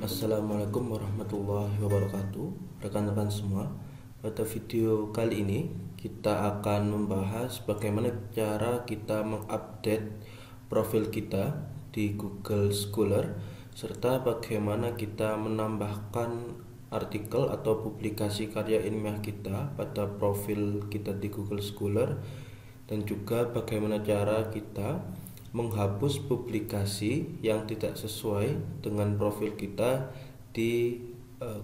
Assalamualaikum warahmatullahi wabarakatuh. Rekan-rekan semua, pada video kali ini kita akan membahas bagaimana cara kita mengupdate profil kita di Google Scholar, serta bagaimana kita menambahkan artikel atau publikasi karya ilmiah kita pada profil kita di Google Scholar, dan juga bagaimana cara kita menghapus publikasi yang tidak sesuai dengan profil kita di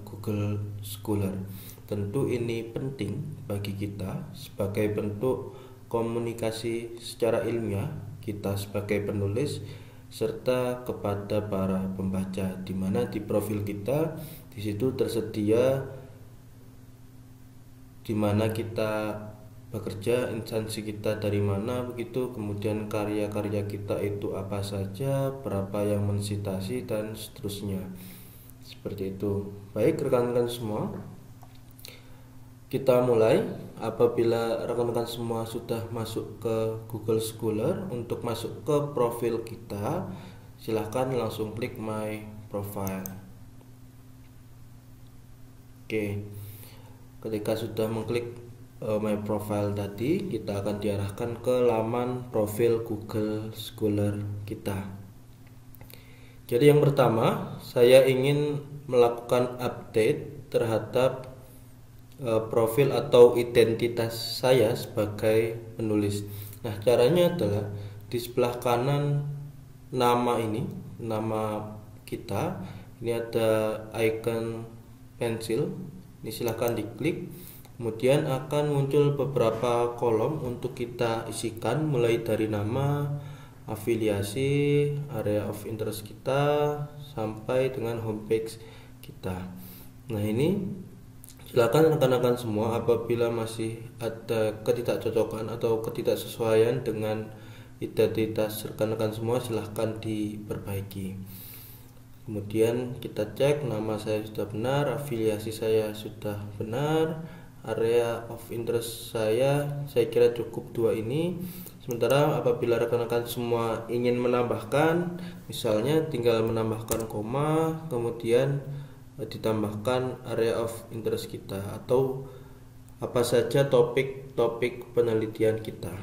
Google Scholar. Tentu ini penting bagi kita sebagai bentuk komunikasi secara ilmiah kita sebagai penulis serta kepada para pembaca, di mana di profil kita di situ tersedia di mana kita bekerja, instansi kita dari mana, begitu, kemudian karya-karya kita itu apa saja, berapa yang mensitasi, dan seterusnya. Seperti itu. Baik rekan-rekan semua, kita mulai. Apabila rekan-rekan semua sudah masuk ke Google Scholar, untuk masuk ke profil kita, silahkan langsung klik My Profile. Oke, ketika sudah mengklik My Profile tadi, kita akan diarahkan ke laman profil Google Scholar kita. Jadi yang pertama, saya ingin melakukan update terhadap profil atau identitas saya sebagai penulis. Nah, caranya adalah di sebelah kanan nama ini, nama kita, ini ada icon pensil. Ini silahkan diklik. Kemudian akan muncul beberapa kolom untuk kita isikan, mulai dari nama, afiliasi, area of interest kita, sampai dengan homepage kita. Nah, ini silakan rekan-rekan semua, apabila masih ada ketidakcocokan atau ketidaksesuaian dengan identitas rekan-rekan semua, silahkan diperbaiki. Kemudian kita cek nama saya sudah benar, afiliasi saya sudah benar, area of interest saya kira cukup dua ini. Sementara apabila rekan-rekan semua ingin menambahkan, misalnya tinggal menambahkan koma, kemudian ditambahkan area of interest kita atau apa saja topik penelitian kita.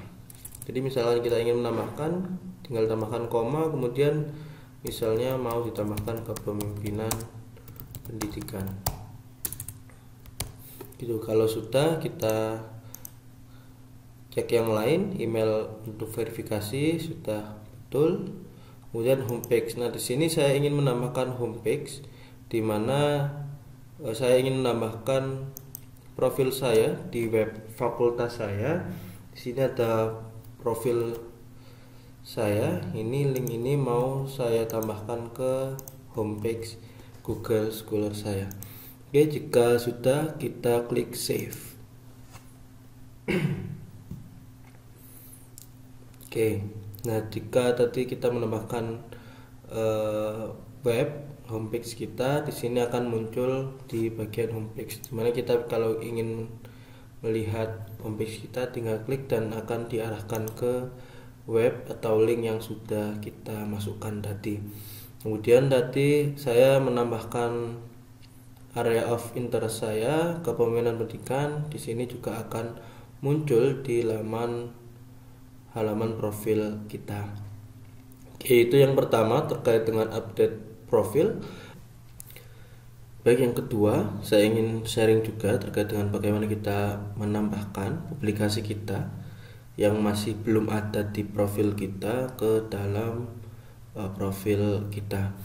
Jadi misalnya kita ingin menambahkan, tinggal tambahkan koma, kemudian misalnya mau ditambahkan kepemimpinan pendidikan. Gitu. Kalau sudah, kita cek yang lain, email untuk verifikasi sudah betul. Kemudian homepage. Nah, di sini saya ingin menambahkan homepage, di mana saya ingin menambahkan profil saya di web fakultas saya. Di sini ada profil saya. Ini link ini mau saya tambahkan ke homepage Google Scholar saya. Oke, jika sudah, kita klik save. Oke, nah jika tadi kita menambahkan web homepage kita, di sini akan muncul di bagian homepage, dimana kita kalau ingin melihat homepage kita tinggal klik dan akan diarahkan ke web atau link yang sudah kita masukkan tadi. Kemudian tadi saya menambahkan area of interest saya, kepemimpinan pendidikan, di sini juga akan muncul di halaman profil kita. Oke, itu yang pertama terkait dengan update profil. Baik, yang kedua, saya ingin sharing juga terkait dengan bagaimana kita menambahkan publikasi kita yang masih belum ada di profil kita ke dalam profil kita.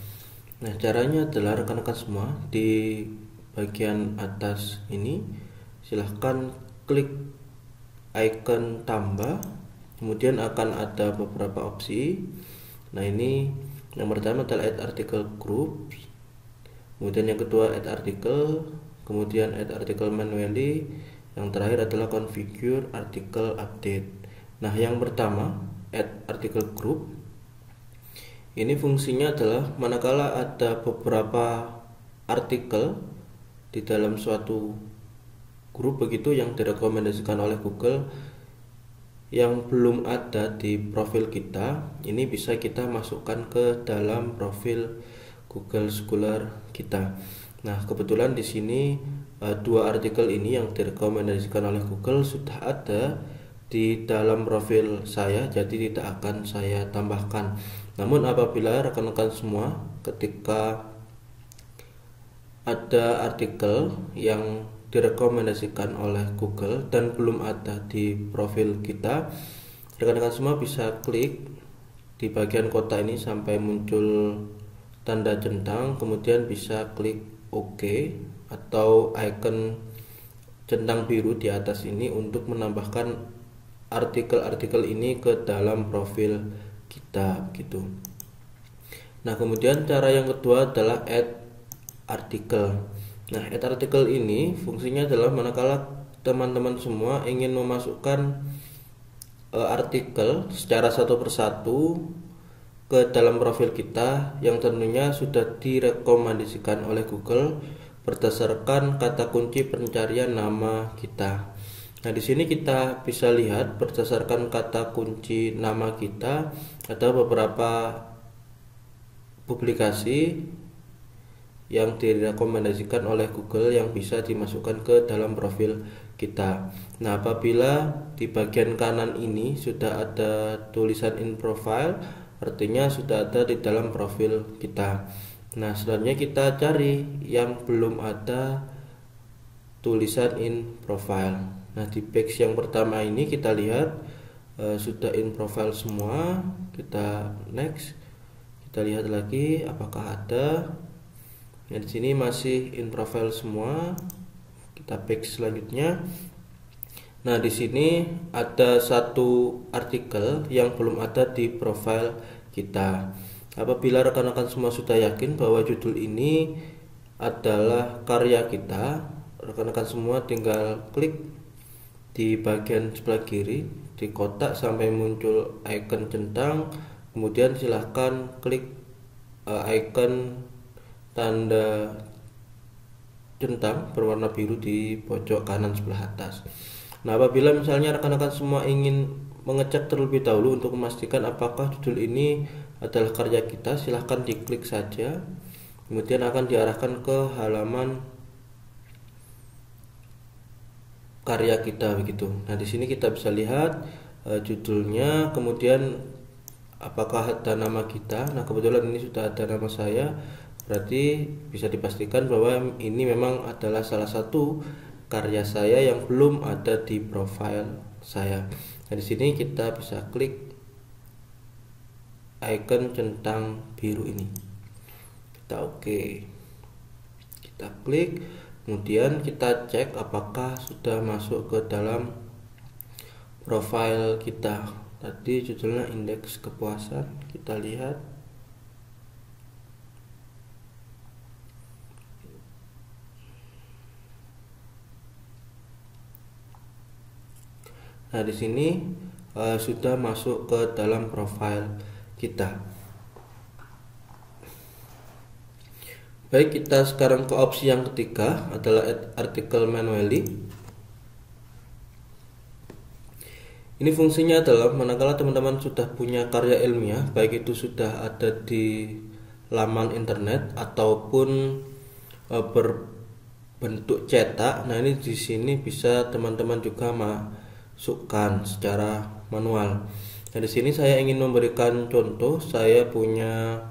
Nah, caranya adalah rekan-rekan semua, di bagian atas ini silahkan klik icon tambah, kemudian akan ada beberapa opsi. Nah, ini yang pertama adalah add article group, kemudian yang kedua add article, kemudian add article manually, yang terakhir adalah configure article update. Nah, yang pertama add article group ini fungsinya adalah manakala ada beberapa artikel di dalam suatu grup begitu yang direkomendasikan oleh Google yang belum ada di profil kita, ini bisa kita masukkan ke dalam profil Google Scholar kita. Nah, kebetulan di sini dua artikel ini yang direkomendasikan oleh Google sudah ada di dalam profil saya, jadi tidak akan saya tambahkan. Namun apabila rekan-rekan semua ketika ada artikel yang direkomendasikan oleh Google dan belum ada di profil kita, rekan-rekan semua bisa klik di bagian kotak ini sampai muncul tanda centang, kemudian bisa klik OK atau icon centang biru di atas ini untuk menambahkan artikel-artikel ini ke dalam profil kita gitu. Nah, kemudian cara yang kedua adalah add artikel. Nah, add artikel ini fungsinya adalah manakala teman-teman semua ingin memasukkan artikel secara satu persatu ke dalam profil kita yang tentunya sudah direkomendasikan oleh Google berdasarkan kata kunci pencarian nama kita. Nah, di sini kita bisa lihat berdasarkan kata kunci nama kita ada beberapa publikasi yang direkomendasikan oleh Google yang bisa dimasukkan ke dalam profil kita. Nah, apabila di bagian kanan ini sudah ada tulisan in profile, artinya sudah ada di dalam profil kita. Nah, selanjutnya kita cari yang belum ada tulisan in profile. Nah, di page yang pertama ini kita lihat sudah in profile semua. Kita next, kita lihat lagi apakah ada. Nah, di sini masih in profile semua. Kita page selanjutnya. Nah, di sini ada satu artikel yang belum ada di profil kita. Apabila rekan-rekan semua sudah yakin bahwa judul ini adalah karya kita, rekan-rekan semua tinggal klik di bagian sebelah kiri di kotak sampai muncul icon centang, kemudian silahkan klik icon tanda centang berwarna biru di pojok kanan sebelah atas. Nah, apabila misalnya rekan-rekan semua ingin mengecek terlebih dahulu untuk memastikan apakah judul ini adalah karya kita, silahkan diklik saja. Kemudian akan diarahkan ke halaman karya kita begitu. Nah, di sini kita bisa lihat judulnya, kemudian apakah ada nama kita. Nah, kebetulan ini sudah ada nama saya, berarti bisa dipastikan bahwa ini memang adalah salah satu karya saya yang belum ada di profil saya. Nah, di sini kita bisa klik icon centang biru ini. Kita oke. Kita klik, kemudian kita cek apakah sudah masuk ke dalam profil kita. Tadi judulnya indeks kepuasan. Kita lihat. Nah, di sini sudah masuk ke dalam profil kita. Baik, kita sekarang ke opsi yang ketiga adalah add article manually. Ini fungsinya adalah manakala teman-teman sudah punya karya ilmiah, baik itu sudah ada di laman internet ataupun berbentuk cetak. Nah, ini di sini bisa teman-teman juga masukkan secara manual. Nah, di sini saya ingin memberikan contoh. Saya punya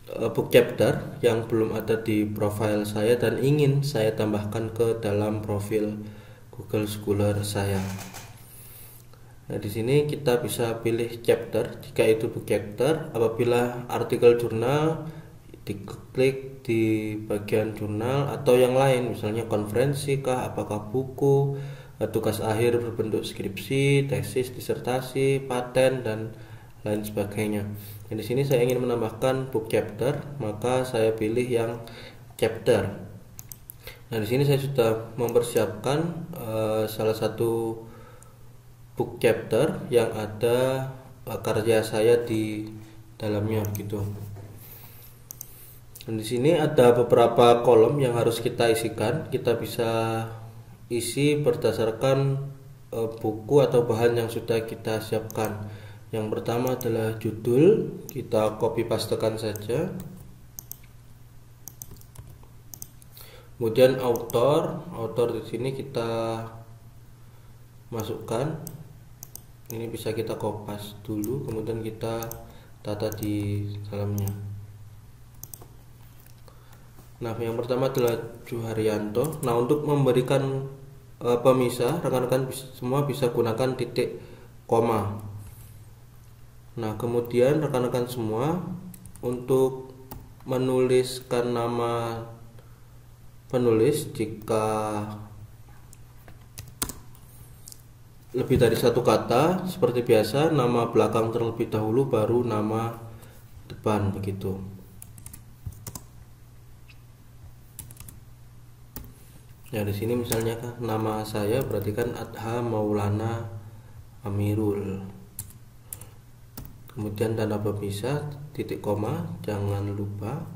book chapter yang belum ada di profil saya dan ingin saya tambahkan ke dalam profil Google Scholar saya. Nah, di sini kita bisa pilih chapter jika itu book chapter. Apabila artikel jurnal, diklik di bagian jurnal, atau yang lain misalnya konferensi kah, apakah buku, tugas akhir berbentuk skripsi, tesis, disertasi, paten, dan lain sebagainya. Nah, di sini saya ingin menambahkan book chapter, maka saya pilih yang chapter. Nah, di sini saya sudah mempersiapkan salah satu book chapter yang ada karya saya di dalamnya gitu. Dan di sini ada beberapa kolom yang harus kita isikan. Kita bisa isi berdasarkan buku atau bahan yang sudah kita siapkan. Yang pertama adalah judul, kita copy pastekan saja. Kemudian author di sini kita masukkan. Ini bisa kita kopas dulu, kemudian kita tata di dalamnya. Nah, yang pertama adalah Juharyanto. Nah, untuk memberikan pemisah, rekan-rekan semua bisa gunakan titik koma. Nah, kemudian rekan-rekan semua untuk menuliskan nama penulis, jika lebih dari satu kata, seperti biasa nama belakang terlebih dahulu baru nama depan, begitu. Ya, di sini misalnya nama saya berarti kan Adha Maulana Amirul. Kemudian tanda pemisah titik koma, jangan lupa.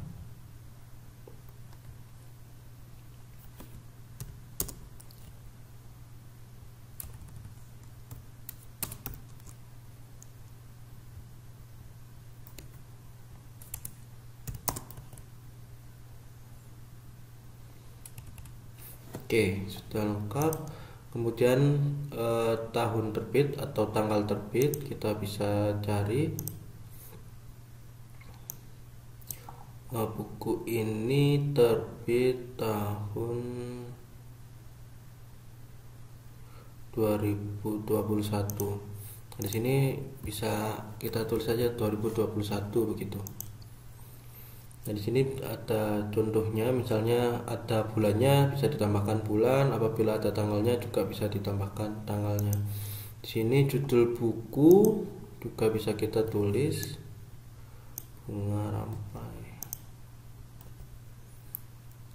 Oke, sudah lengkap. Kemudian tahun terbit atau tanggal terbit kita bisa cari. Buku ini terbit tahun 2021. Di sini bisa kita tulis saja 2021 begitu. Nah, di sini ada contohnya, misalnya ada bulannya bisa ditambahkan bulan, apabila ada tanggalnya juga bisa ditambahkan tanggalnya. Di sini judul buku juga bisa kita tulis Bunga Rampai.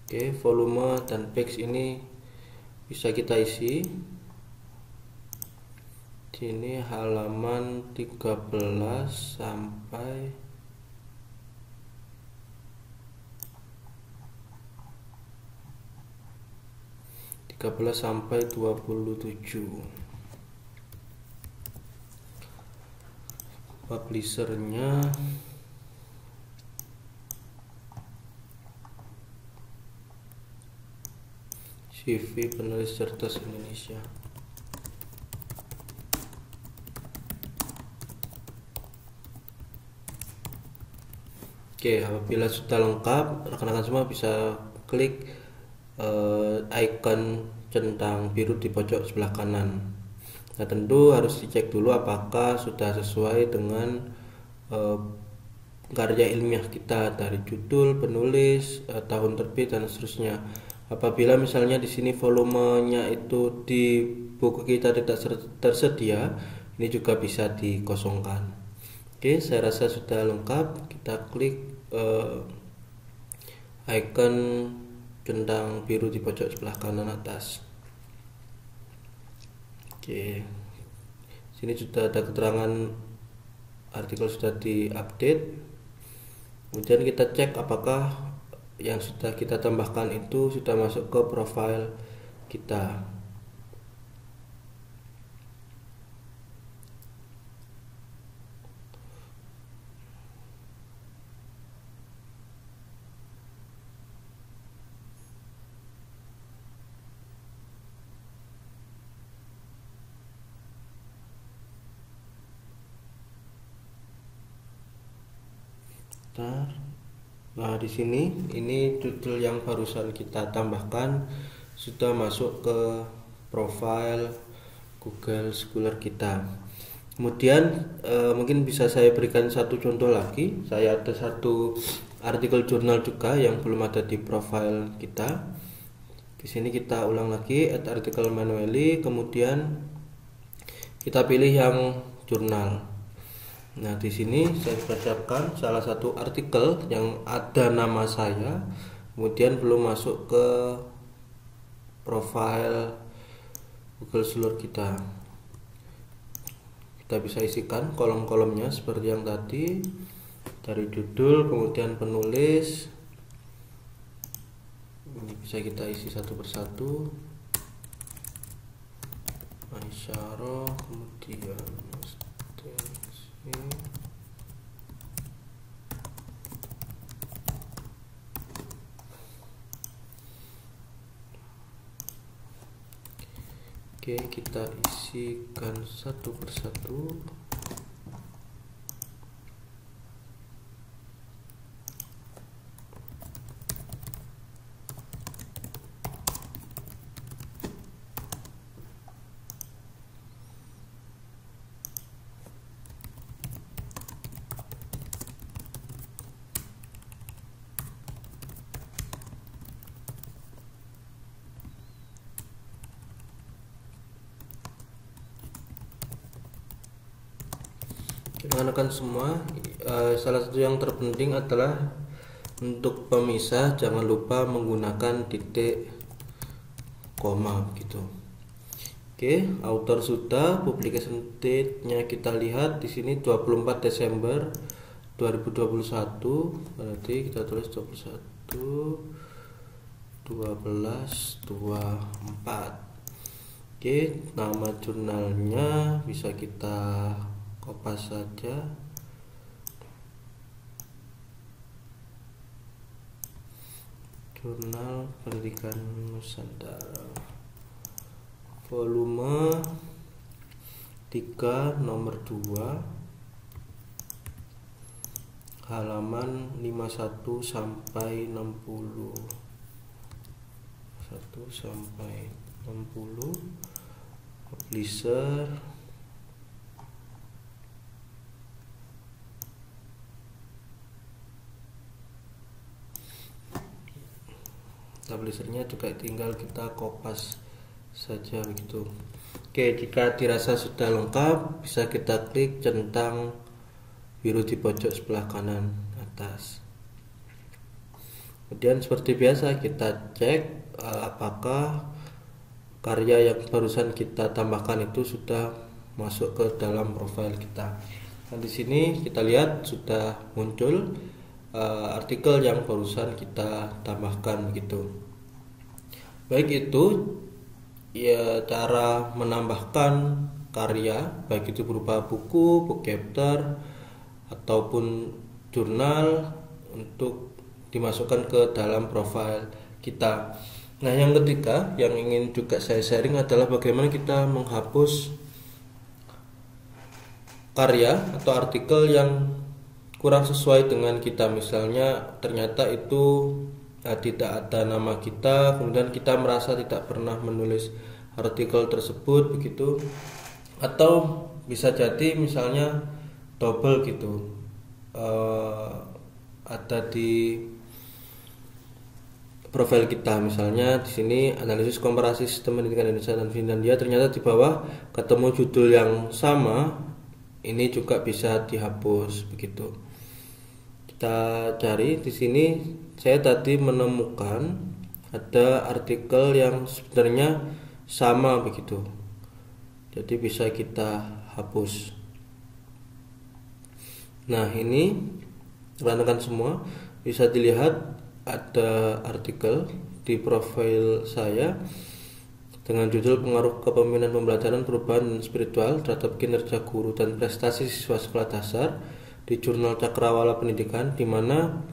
Oke, volume dan page ini bisa kita isi. Di sini halaman 13 sampai 27. Publishernya CV Penulis Cerdas Indonesia. Oke, apabila sudah lengkap, rekan-rekan semua bisa klik icon centang biru di pojok sebelah kanan. Nah, tentu harus dicek dulu apakah sudah sesuai dengan karya ilmiah kita, dari judul, penulis, tahun terbit dan seterusnya. Apabila misalnya di sini volumenya itu di buku kita tidak tersedia, ini juga bisa dikosongkan. Oke, saya rasa sudah lengkap. Kita klik icon centang biru di pojok sebelah kanan atas. Oke, sini sudah ada keterangan artikel sudah diupdate. Kemudian kita cek apakah yang sudah kita tambahkan itu sudah masuk ke profil kita. Nah, di sini ini judul yang barusan kita tambahkan sudah masuk ke profil Google Scholar kita. Kemudian mungkin bisa saya berikan satu contoh lagi. Saya ada satu artikel jurnal juga yang belum ada di profil kita. Di sini kita ulang lagi, add article manually, kemudian kita pilih yang jurnal. Nah, di sini saya bacakan salah satu artikel yang ada nama saya, kemudian belum masuk ke profil Google Scholar kita. Kita bisa isikan kolom-kolomnya seperti yang tadi, dari judul, kemudian penulis. Ini bisa kita isi satu persatu. Aisyah, kemudian Oke, kita isikan satu persatu. Rekan-rekan semua, salah satu yang terpenting adalah untuk pemisah jangan lupa menggunakan titik koma gitu. Oke, author sudah, publication date-nya kita lihat di sini 24 Desember 2021. Berarti kita tulis 21 12 24. Oke, nama jurnalnya bisa kita kopas saja. Jurnal Pendidikan Nusantara, volume 3 nomor 2, halaman 51 sampai 60. 1 sampai 60. Publisher publishernya juga tinggal kita kopas saja begitu. Oke, jika dirasa sudah lengkap bisa kita klik centang biru di pojok sebelah kanan atas. Kemudian seperti biasa kita cek apakah karya yang barusan kita tambahkan itu sudah masuk ke dalam profil kita. Nah, di sini kita lihat sudah muncul artikel yang barusan kita tambahkan begitu. Baik itu ya cara menambahkan karya, baik itu berupa buku, book chapter ataupun jurnal untuk dimasukkan ke dalam profil kita. Nah, yang ketiga yang ingin juga saya sharing adalah bagaimana kita menghapus karya atau artikel yang kurang sesuai dengan kita. Misalnya ternyata itu tidak ada nama kita, kemudian kita merasa tidak pernah menulis artikel tersebut begitu, atau bisa jadi misalnya double gitu, ada di profil kita. Misalnya di sini analisis komparasi sistem pendidikan Indonesia dan Finlandia, ternyata di bawah ketemu judul yang sama, ini juga bisa dihapus begitu. Kita cari di sini, saya tadi menemukan ada artikel yang sebenarnya sama begitu, jadi bisa kita hapus. Nah, ini rekan-rekan semua bisa dilihat ada artikel di profil saya dengan judul pengaruh kepemimpinan pembelajaran, perubahan spiritual terhadap kinerja guru dan prestasi siswa sekolah dasar di Jurnal Cakrawala Pendidikan, di mana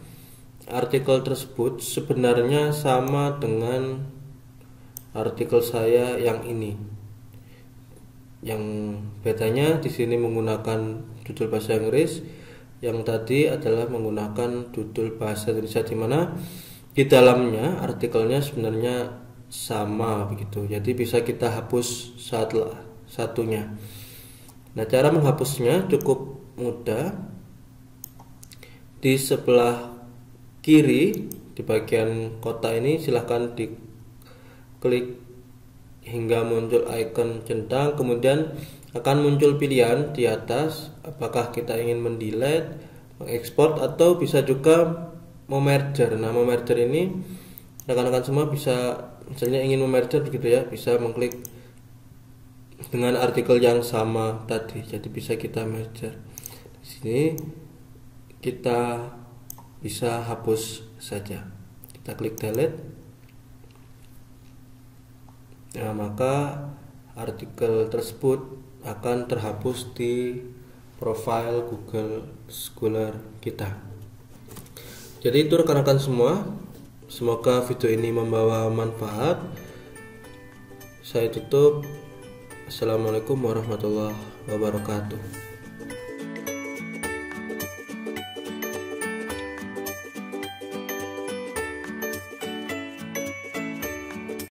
artikel tersebut sebenarnya sama dengan artikel saya yang ini. Yang bedanya di sini menggunakan judul bahasa Inggris, yang tadi adalah menggunakan judul bahasa Indonesia, di mana di dalamnya artikelnya sebenarnya sama begitu. Jadi bisa kita hapus satunya. Nah, cara menghapusnya cukup mudah. Di sebelah kiri di bagian kotak ini silahkan diklik hingga muncul icon centang, kemudian akan muncul pilihan di atas apakah kita ingin mendelete, mengekspor, atau bisa juga memerger. Nah, memerger ini rekan-rekan semua bisa, misalnya ingin memerger begitu ya, bisa mengklik dengan artikel yang sama tadi, jadi bisa kita merger. Di sini kita bisa hapus saja, kita klik delete. Nah, maka artikel tersebut akan terhapus di profil Google Scholar kita. Jadi itu rekan-rekan semua, semoga video ini membawa manfaat. Saya tutup. Assalamualaikum warahmatullahi wabarakatuh.